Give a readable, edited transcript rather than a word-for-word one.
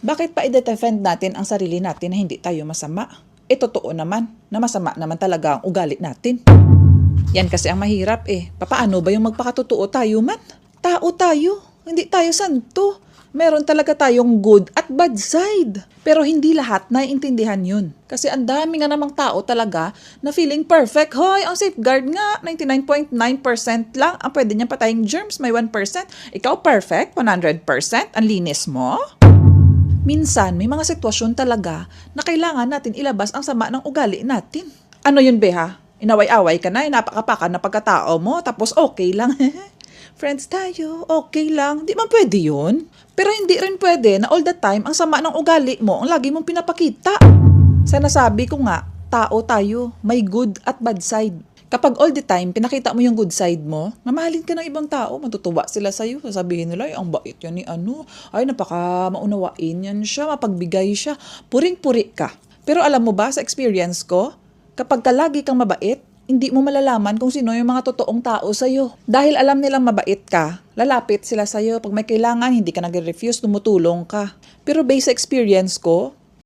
Bakit pa i-defend natin ang sarili natin na hindi tayo masama? Totoo naman na masama naman talaga ang ugali natin. Yan kasi ang mahirap Papaano ba yung magpakatotoo tayo man? Tao tayo, hindi tayo santo. Meron talaga tayong good at bad side. Pero hindi lahat naiintindihan yun. Kasi ang dami nga namang tao talaga na feeling perfect. Hoy, ang safeguard nga, 99.9% lang ang pwede niyang pataying germs, may 1%. Ikaw perfect, 100%, ang linis mo? Minsan, may mga sitwasyon talaga na kailangan natin ilabas ang sama ng ugali natin. Ano yun, Beha? Inaway-away ka na, napakapakan na pagkatao mo, tapos okay lang. Friends tayo, okay lang. Di man pwede yun. Pero hindi rin pwede na all the time ang sama ng ugali mo ang lagi mong pinapakita. Sana sabi ko nga, tao tayo, may good at bad side. Kapag all the time pinakita mo yung good side mo, mamahalin ka ng ibang tao, matutuwa sila sa'yo. Sasabihin nila, ay, ang bait yan ni ano. Ay, napaka maunawain yan siya, mapagbigay siya. Puring-puri ka. Pero alam mo ba, sa experience ko, kapag lagi kang mabait, hindi mo malalaman kung sino yung mga totoong tao sa'yo. Dahil alam nilang mabait ka, lalapit sila sa'yo. Pag may kailangan, hindi ka nag-refuse, tumutulong ka. Pero based sa experience ko,